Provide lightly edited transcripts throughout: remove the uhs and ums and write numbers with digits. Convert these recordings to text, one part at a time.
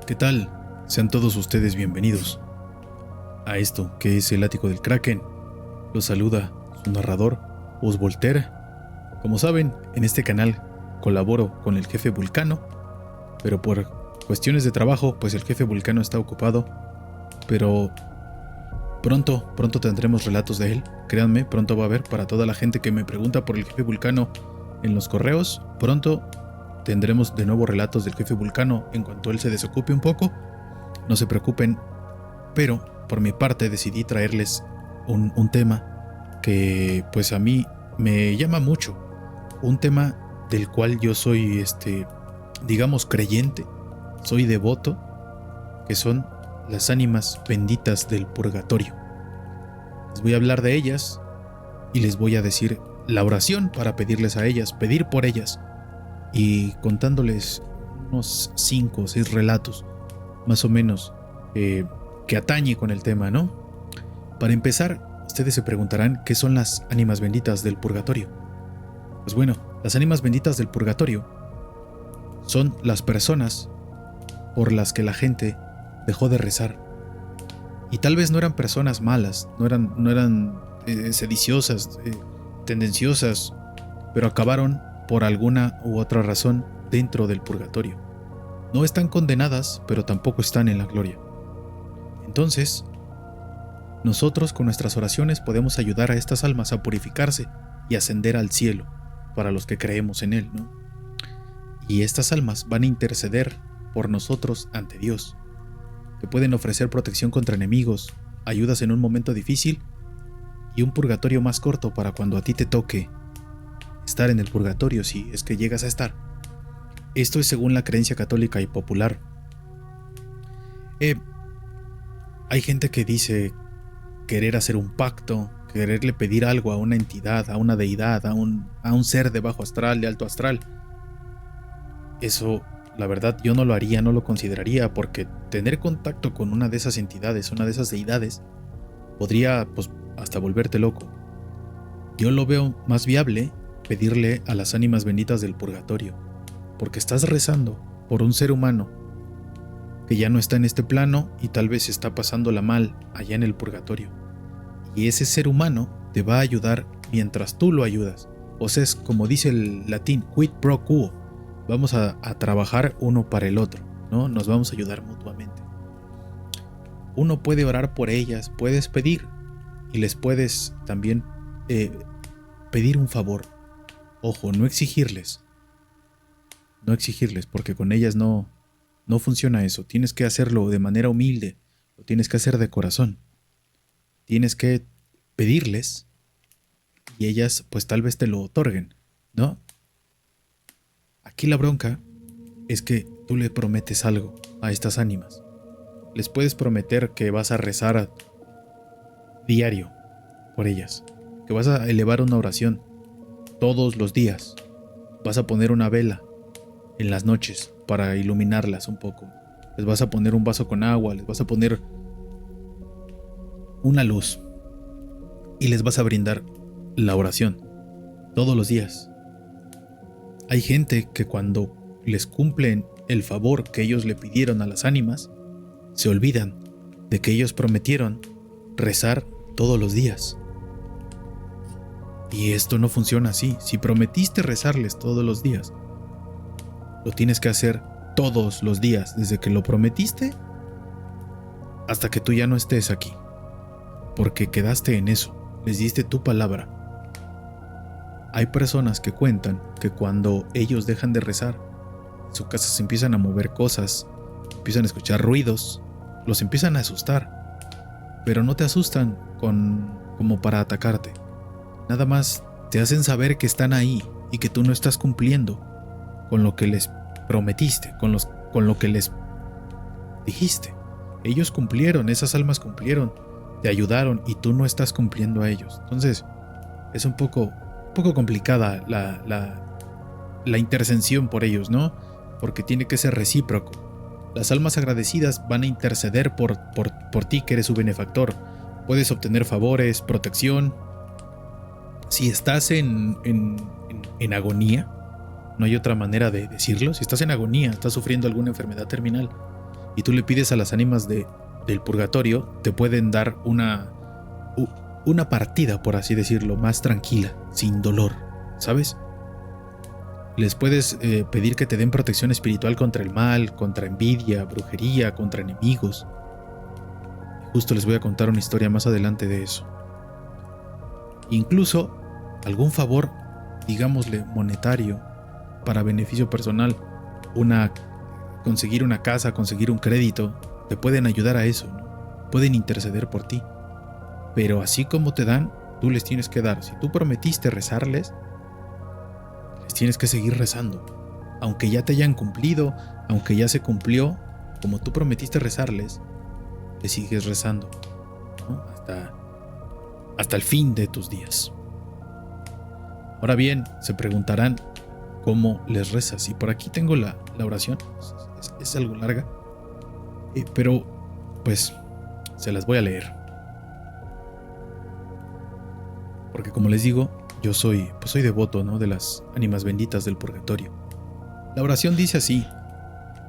¿Qué tal? Sean todos ustedes bienvenidos a esto que es el ático del Kraken. Los saluda su narrador, Os Voltaire. Como saben, en este canal colaboro con el jefe Vulcano, pero por cuestiones de trabajo, pues el jefe Vulcano está ocupado. Pero pronto tendremos relatos de él. Créanme, pronto va a haber para toda la gente que me pregunta por el jefe Vulcano en los correos. Pronto tendremos de nuevo relatos del jefe Vulcano en cuanto él se desocupe un poco. No se preocupen, pero por mi parte decidí traerles un tema que pues a mí me llama mucho. Un tema del cual yo soy, digamos, creyente, soy devoto, que son las ánimas benditas del purgatorio. Les voy a hablar de ellas y les voy a decir la oración para pedirles a ellas, pedir por ellas, y contándoles unos 5 o 6 relatos más o menos que atañe con el tema, ¿no? Para empezar, ustedes se preguntarán qué son las ánimas benditas del purgatorio. Pues bueno, las ánimas benditas del purgatorio son las personas por las que la gente dejó de rezar. Y tal vez no eran personas malas, no eran sediciosas, tendenciosas, pero acabaron por alguna u otra razón dentro del purgatorio. No están condenadas, pero tampoco están en la gloria. Entonces, nosotros con nuestras oraciones podemos ayudar a estas almas a purificarse y ascender al cielo, para los que creemos en él, ¿no? Y estas almas van a interceder por nosotros ante Dios. Te pueden ofrecer protección contra enemigos, ayudas en un momento difícil y un purgatorio más corto para cuando a ti te toque estar en el purgatorio, si es que llegas a estar. Esto es según la creencia católica y popular. Hay gente que dice querer hacer un pacto, quererle pedir algo a una entidad, a una deidad, a un ser de bajo astral, de alto astral. Eso, la verdad, yo no lo haría, no lo consideraría, porque tener contacto con una de esas entidades, una de esas deidades, podría, pues, hasta volverte loco. Yo lo veo más viable pedirle a las ánimas benditas del purgatorio, porque estás rezando por un ser humano que ya no está en este plano y tal vez está pasándola mal allá en el purgatorio. Y ese ser humano te va a ayudar mientras tú lo ayudas. O sea, es como dice el latín, quid pro quo. Vamos a trabajar uno para el otro, ¿no? Nos vamos a ayudar mutuamente. Uno puede orar por ellas, puedes pedir y les puedes también pedir un favor. Ojo, no exigirles, porque con ellas no funciona eso. Tienes que hacerlo de manera humilde, lo tienes que hacer de corazón. Tienes que pedirles y ellas pues tal vez te lo otorguen, ¿no? Aquí la bronca es que tú le prometes algo a estas ánimas. Les puedes prometer que vas a rezar diario por ellas, que vas a elevar una oración todos los días, vas a poner una vela en las noches para iluminarlas un poco, les vas a poner un vaso con agua, les vas a poner una luz y les vas a brindar la oración todos los días. Hay gente que cuando les cumplen el favor que ellos le pidieron a las ánimas, se olvidan de que ellos prometieron rezar todos los días. Y esto no funciona así. Si prometiste rezarles todos los días, lo tienes que hacer todos los días, desde que lo prometiste hasta que tú ya no estés aquí, porque quedaste en eso, les diste tu palabra. Hay personas que cuentan que cuando ellos dejan de rezar, en su casa se empiezan a mover cosas, empiezan a escuchar ruidos, los empiezan a asustar, pero no te asustan como para atacarte. Nada más te hacen saber que están ahí y que tú no estás cumpliendo con lo que les prometiste, con lo que les dijiste. Ellos cumplieron, esas almas cumplieron, te ayudaron y tú no estás cumpliendo a ellos. Entonces, es un poco complicada la intercesión por ellos, ¿no? Porque tiene que ser recíproco. Las almas agradecidas van a interceder por ti, que eres su benefactor. Puedes obtener favores, protección. Si estás en agonía, no hay otra manera de decirlo. Si estás en agonía, estás sufriendo alguna enfermedad terminal y tú le pides a las ánimas del purgatorio, te pueden dar una partida, por así decirlo, más tranquila, sin dolor, ¿sabes? Les puedes pedir que te den protección espiritual contra el mal, contra envidia, brujería, contra enemigos. Justo les voy a contar una historia más adelante de eso. Incluso algún favor, digámosle monetario, para beneficio personal, conseguir una casa, conseguir un crédito, te pueden ayudar a eso, ¿no? Pueden interceder por ti. Pero así como te dan, tú les tienes que dar. Si tú prometiste rezarles, les tienes que seguir rezando. Aunque ya te hayan cumplido, aunque ya se cumplió, como tú prometiste rezarles, le sigues rezando, ¿no? Hasta el fin de tus días. Ahora bien, se preguntarán cómo les rezas. Y por aquí tengo la oración. Es algo larga, pero pues se las voy a leer. Porque como les digo, yo soy devoto, ¿no?, de las ánimas benditas del purgatorio. La oración dice así,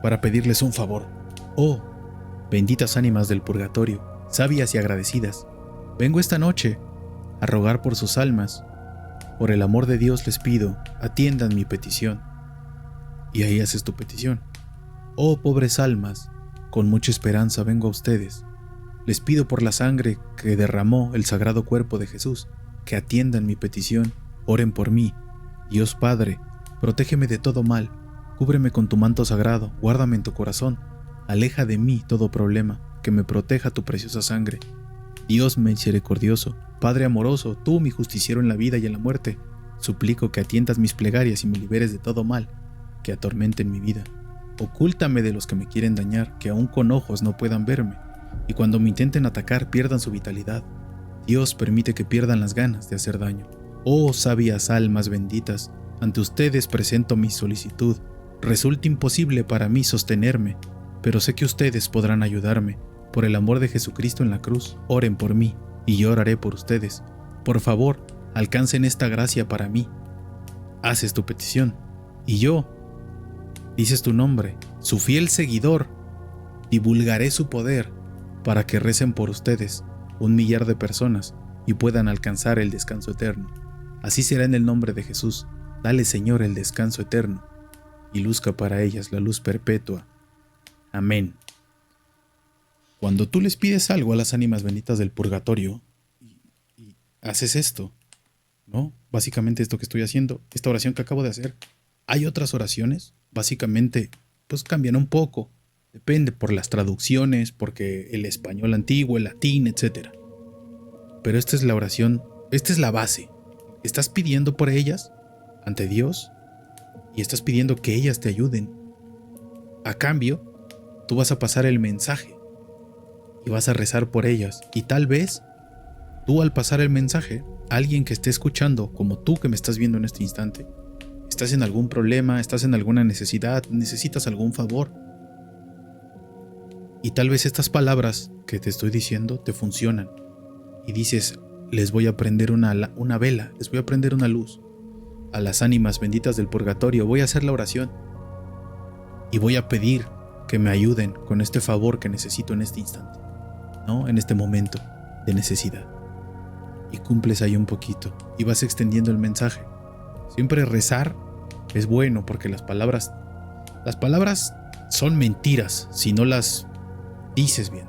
para pedirles un favor. Oh, benditas ánimas del purgatorio, sabias y agradecidas, vengo esta noche a rogar por sus almas. Por el amor de Dios les pido, atiendan mi petición. Y ahí haces tu petición. Oh, pobres almas, con mucha esperanza vengo a ustedes. Les pido por la sangre que derramó el sagrado cuerpo de Jesús, que atiendan mi petición, oren por mí. Dios Padre, protégeme de todo mal, cúbreme con tu manto sagrado, guárdame en tu corazón, aleja de mí todo problema, que me proteja tu preciosa sangre. Dios misericordioso, Padre amoroso, tú mi justiciero en la vida y en la muerte, suplico que atiendas mis plegarias y me liberes de todo mal que atormenten mi vida. Ocúltame de los que me quieren dañar, que aún con ojos no puedan verme, y cuando me intenten atacar pierdan su vitalidad. Dios permite que pierdan las ganas de hacer daño. Oh sabias almas benditas, ante ustedes presento mi solicitud. Resulta imposible para mí sostenerme, pero sé que ustedes podrán ayudarme. Por el amor de Jesucristo en la cruz, oren por mí, y yo oraré por ustedes. Por favor, alcancen esta gracia para mí. Haces tu petición, y yo, dices tu nombre, su fiel seguidor, divulgaré su poder para que recen por ustedes 1 millar de personas y puedan alcanzar el descanso eterno. Así será en el nombre de Jesús. Dale, Señor, el descanso eterno y luzca para ellas la luz perpetua. Amén. Cuando tú les pides algo a las ánimas benditas del purgatorio y haces esto, ¿no? Básicamente esto que estoy haciendo, esta oración que acabo de hacer. Hay otras oraciones, básicamente, pues cambian un poco. Depende por las traducciones, porque el español antiguo, el latín, etc. Pero esta es la oración, esta es la base. Estás pidiendo por ellas ante Dios y estás pidiendo que ellas te ayuden. A cambio, tú vas a pasar el mensaje y vas a rezar por ellas. Y tal vez, tú al pasar el mensaje, alguien que esté escuchando, como tú que me estás viendo en este instante, estás en algún problema, estás en alguna necesidad, necesitas algún favor. Y tal vez estas palabras que te estoy diciendo te funcionan. Y dices, les voy a prender una vela, les voy a prender una luz. A las ánimas benditas del purgatorio voy a hacer la oración. Y voy a pedir que me ayuden con este favor que necesito en este instante, ¿no? En este momento de necesidad. Y cumples ahí un poquito. Y vas extendiendo el mensaje. Siempre rezar es bueno porque las palabras son mentiras si no las dices bien.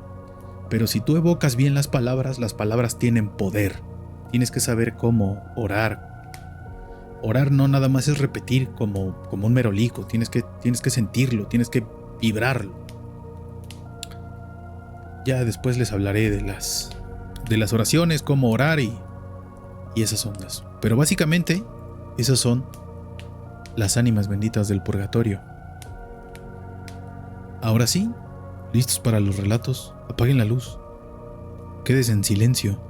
Pero si tú evocas bien las palabras tienen poder. Tienes que saber cómo orar. Orar no nada más es repetir como un merolico. Tienes que sentirlo, tienes que vibrarlo. Ya después les hablaré de las oraciones, cómo orar y esas ondas. Pero básicamente, esas son las ánimas benditas del purgatorio. Ahora sí, listos para los relatos, apaguen la luz. Quédense en silencio,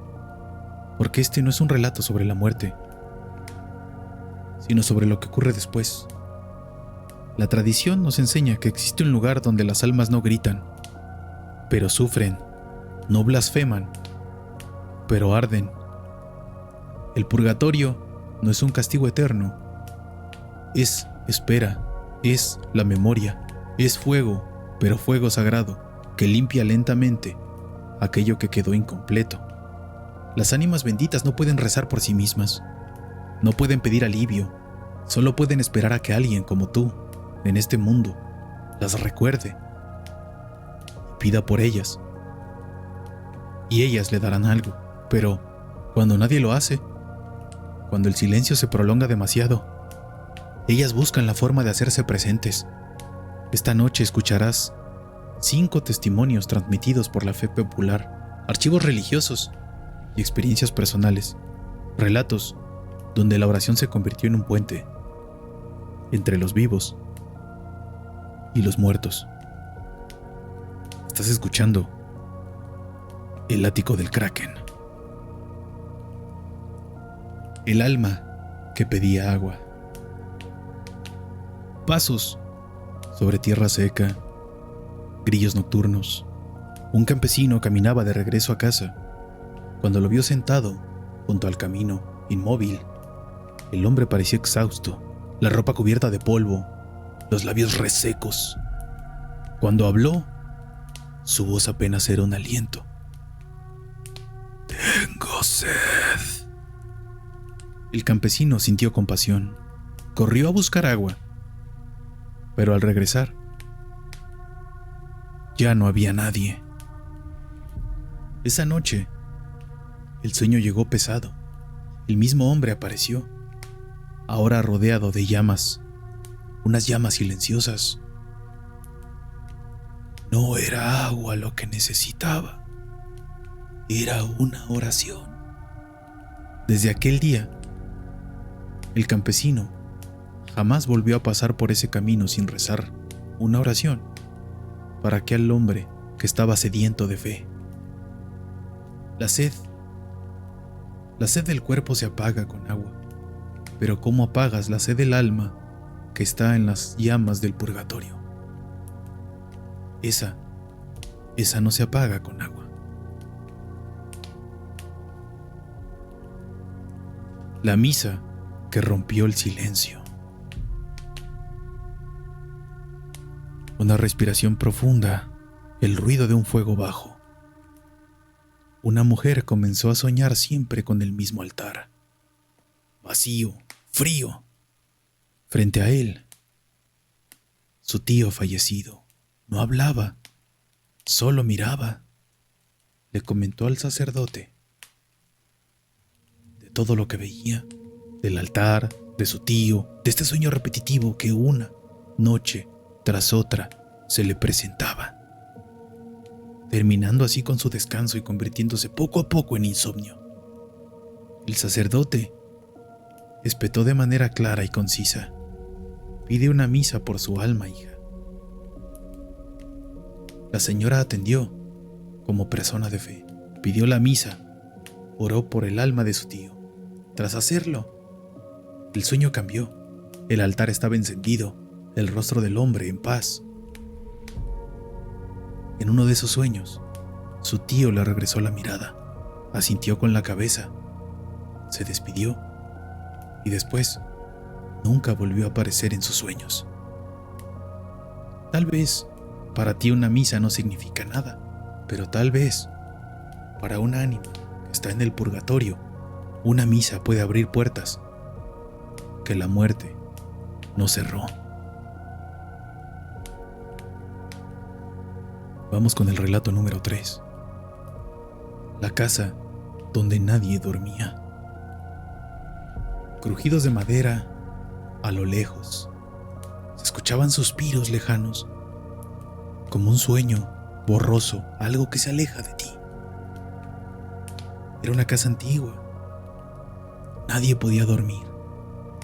porque este no es un relato sobre la muerte, sino sobre lo que ocurre después. La tradición nos enseña que existe un lugar donde las almas no gritan, pero sufren, no blasfeman, pero arden. El purgatorio no es un castigo eterno, es espera, es la memoria, es fuego, pero fuego sagrado que limpia lentamente aquello que quedó incompleto. Las ánimas benditas no pueden rezar por sí mismas, no pueden pedir alivio, solo pueden esperar a que alguien como tú, en este mundo, las recuerde y pida por ellas. Y ellas le darán algo, pero cuando nadie lo hace, cuando el silencio se prolonga demasiado, ellas buscan la forma de hacerse presentes. Esta noche escucharás 5 testimonios transmitidos por la fe popular, archivos religiosos y experiencias personales, relatos donde la oración se convirtió en un puente entre los vivos y los muertos. Estás escuchando El ático del Kraken. El alma que pedía agua. Pasos sobre tierra seca, grillos nocturnos. Un campesino caminaba de regreso a casa cuando lo vio sentado junto al camino, inmóvil. El hombre parecía exhausto, la ropa cubierta de polvo, los labios resecos. Cuando habló, su voz apenas era un aliento. «Tengo sed». El campesino sintió compasión. Corrió a buscar agua, pero al regresar, ya no había nadie. Esa noche, el sueño llegó pesado. El mismo hombre apareció, ahora rodeado de llamas, unas llamas silenciosas. No era agua lo que necesitaba, era una oración. Desde aquel día, el campesino jamás volvió a pasar por ese camino sin rezar una oración para aquel hombre que estaba sediento de fe. La sed del cuerpo se apaga con agua, pero ¿cómo apagas la sed del alma que está en las llamas del purgatorio? Esa no se apaga con agua. La misa que rompió el silencio. Una respiración profunda, el ruido de un fuego bajo. Una mujer comenzó a soñar siempre con el mismo altar. Vacío, frío. Frente a él, su tío fallecido. No hablaba, solo miraba. Le comentó al sacerdote de todo lo que veía, del altar, de su tío, de este sueño repetitivo que una noche tras otra se le presentaba, terminando así con su descanso y convirtiéndose poco a poco en insomnio. El sacerdote espetó de manera clara y concisa: «Pide una misa por su alma, hija». La señora atendió como persona de fe, pidió la misa, oró por el alma de su tío. Tras hacerlo, el sueño cambió. El altar estaba encendido, el rostro del hombre en paz. En uno de esos sueños, su tío le regresó la mirada, asintió con la cabeza, se despidió y después nunca volvió a aparecer en sus sueños. Tal vez para ti una misa no significa nada, pero tal vez para un ánima que está en el purgatorio, una misa puede abrir puertas que la muerte no cerró. Vamos con el relato número 3. La casa donde nadie dormía. Crujidos de madera a lo lejos. Se escuchaban suspiros lejanos, como un sueño borroso, algo que se aleja de ti. Era una casa antigua. Nadie podía dormir.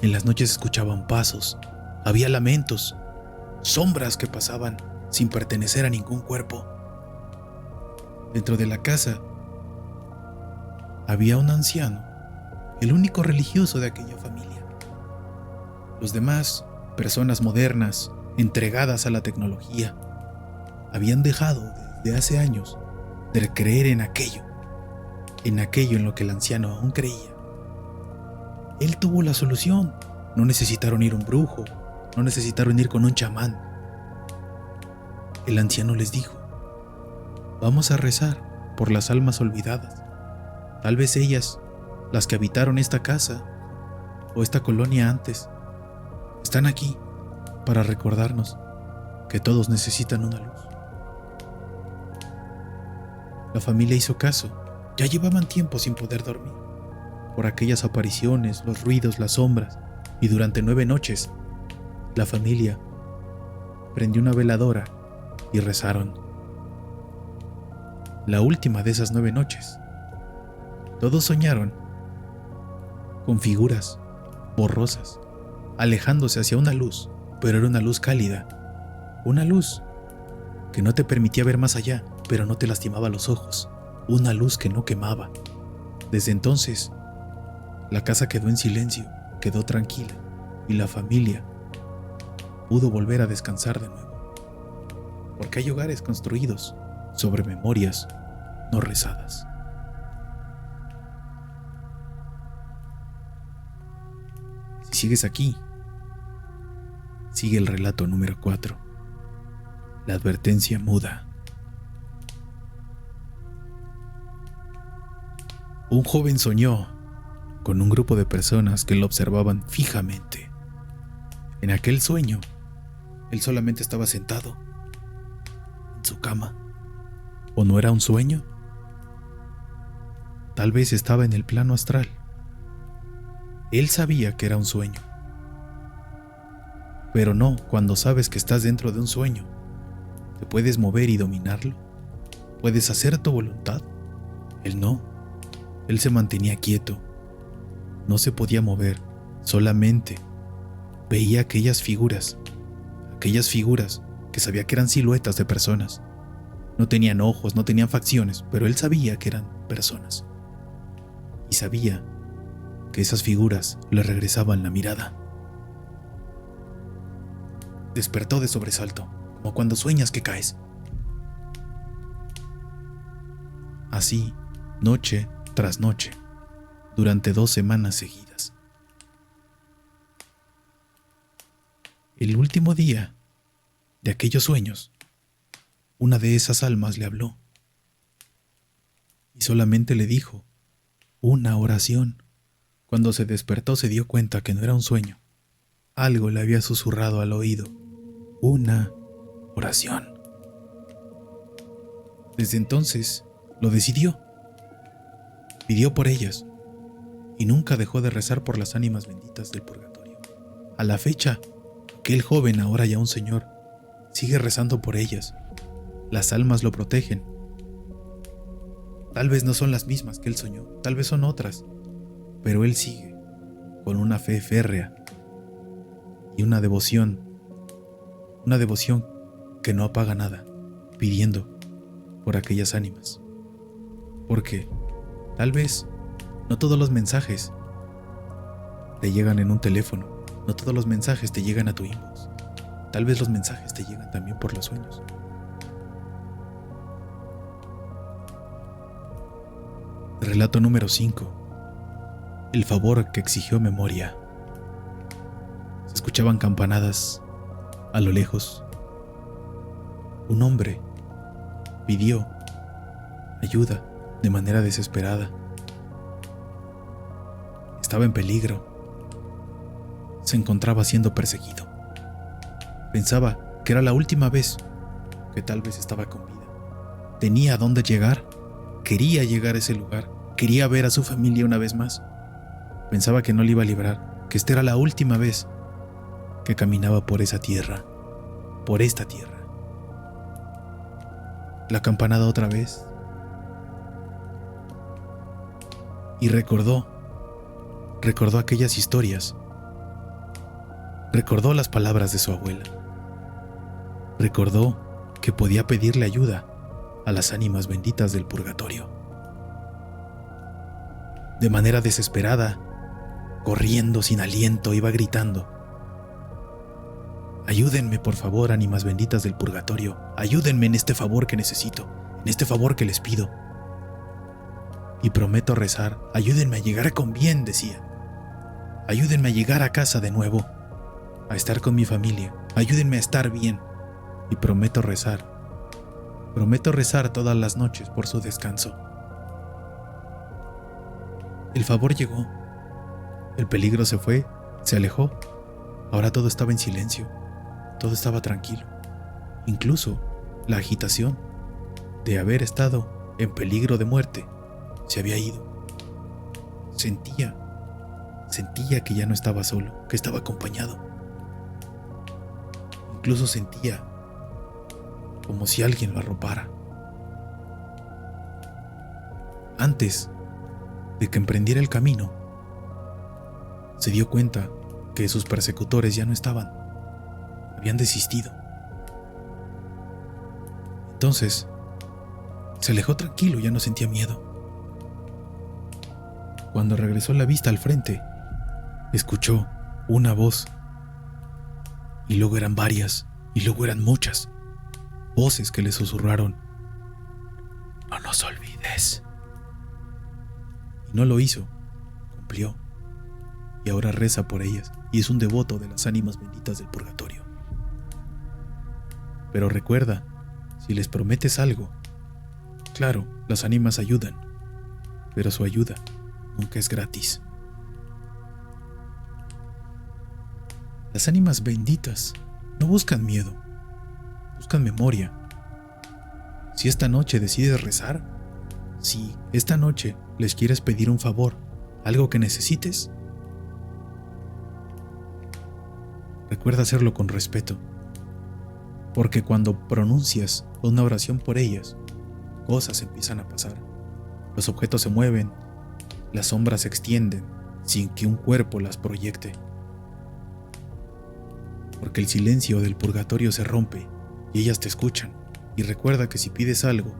En las noches se escuchaban pasos, había lamentos, sombras que pasaban sin pertenecer a ningún cuerpo. Dentro de la casa había un anciano, el único religioso de aquella familia. Los demás, personas modernas, entregadas a la tecnología, habían dejado desde hace años de creer en aquello en lo que el anciano aún creía. Él tuvo la solución. No necesitaron ir a un brujo, no necesitaron ir con un chamán. el anciano les dijo: vamos a rezar por las almas olvidadas. Tal vez ellas, las que habitaron esta casa o esta colonia antes, están aquí para recordarnos que todos necesitan una luz. La familia hizo caso. Ya llevaban tiempo sin poder dormir, por aquellas apariciones, los ruidos, las sombras, y durante 9 noches, la familia prendió una veladora y rezaron. La última de esas 9 noches, todos soñaron con figuras borrosas, alejándose hacia una luz, pero era una luz cálida, una luz que no te permitía ver más allá, pero no te lastimaba los ojos, una luz que no quemaba. Desde entonces, la casa quedó en silencio, quedó tranquila, y la familia pudo volver a descansar de nuevo, porque hay hogares construidos sobre memorias no rezadas. Si sigues aquí, sigue el relato número 4, la advertencia muda. Un joven soñó con un grupo de personas que lo observaban fijamente. En aquel sueño, él solamente estaba sentado en su cama. ¿O no era un sueño? Tal vez estaba en el plano astral. Él sabía que era un sueño. Pero no cuando sabes que estás dentro de un sueño. ¿Te puedes mover y dominarlo? ¿Puedes hacer tu voluntad? Él no. Él se mantenía quieto. No se podía mover, solamente veía aquellas figuras que sabía que eran siluetas de personas. No tenían ojos, no tenían facciones, pero él sabía que eran personas. Y sabía que esas figuras le regresaban la mirada. Despertó de sobresalto, como cuando sueñas que caes. Así, noche tras noche, durante 2 semanas seguidas. El último día de aquellos sueños, una de esas almas le habló y solamente le dijo una oración. Cuando se despertó se dio cuenta que no era un sueño. Algo le había susurrado al oído. Una oración. Desde entonces lo decidió. Pidió por ellas y nunca dejó de rezar por las ánimas benditas del purgatorio. A la fecha, aquel joven, ahora ya un señor, sigue rezando por ellas. Las almas lo protegen. Tal vez no son las mismas que él soñó, tal vez son otras, pero él sigue con una fe férrea y una devoción que no apaga nada, pidiendo por aquellas ánimas. Porque tal vez no todos los mensajes te llegan en un teléfono, no todos los mensajes te llegan a tu inbox. Tal vez los mensajes te llegan también por los sueños. Relato número 5. El favor que exigió memoria. Se escuchaban campanadas a lo lejos. Un hombre pidió ayuda de manera desesperada. Estaba en peligro. Se encontraba siendo perseguido. Pensaba que era la última vez que tal vez estaba con vida. Tenía a dónde llegar. Quería llegar a ese lugar. Quería ver a su familia una vez más. Pensaba que no le iba a librar, que esta era la última vez que caminaba por esa tierra, por esta tierra. La campanada otra vez. Y recordó aquellas historias. Recordó las palabras de su abuela. Recordó que podía pedirle ayuda a las ánimas benditas del purgatorio. De manera desesperada, corriendo sin aliento, iba gritando: ayúdenme, por favor, ánimas benditas del purgatorio. Ayúdenme en este favor que necesito, en este favor que les pido. Y prometo rezar. Ayúdenme a llegar con bien, decía. Ayúdenme a llegar a casa de nuevo, a estar con mi familia. Ayúdenme a estar bien. Y prometo rezar Prometo rezar todas las noches por su descanso. El favor llegó. El peligro se fue, se alejó. Ahora todo estaba en silencio. Todo estaba tranquilo. Incluso la agitación de haber estado en peligro de muerte se había ido. Sentía que ya no estaba solo, que estaba acompañado. Incluso sentía como si alguien lo arropara. Antes de que emprendiera el camino, se dio cuenta que sus persecutores ya no estaban, habían desistido. Entonces, se alejó tranquilo, ya no sentía miedo. Cuando regresó la vista al frente, escuchó una voz, y luego eran varias, y luego eran muchas voces que le susurraron: "No nos olvides". Y no lo hizo, cumplió, y ahora reza por ellas, y es un devoto de las ánimas benditas del purgatorio. Pero recuerda, si les prometes algo, claro, las ánimas ayudan, pero su ayuda nunca es gratis. Las ánimas benditas no buscan miedo, buscan memoria. Si esta noche decides rezar, si esta noche les quieres pedir un favor, algo que necesites, recuerda hacerlo con respeto, porque cuando pronuncias una oración por ellas, cosas empiezan a pasar. Los objetos se mueven, las sombras se extienden sin que un cuerpo las proyecte. Porque el silencio del purgatorio se rompe y ellas te escuchan. Y recuerda que si pides algo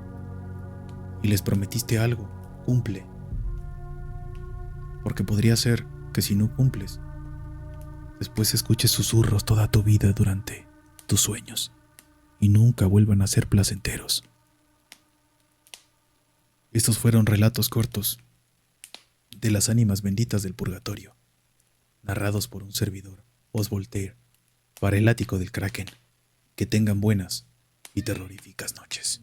y les prometiste algo, cumple. Porque podría ser que si no cumples, después escuches susurros toda tu vida durante tus sueños y nunca vuelvan a ser placenteros. Estos fueron relatos cortos de las ánimas benditas del purgatorio, narrados por un servidor, Os Voltaire, para el ático del Kraken. Que tengan buenas y terroríficas noches.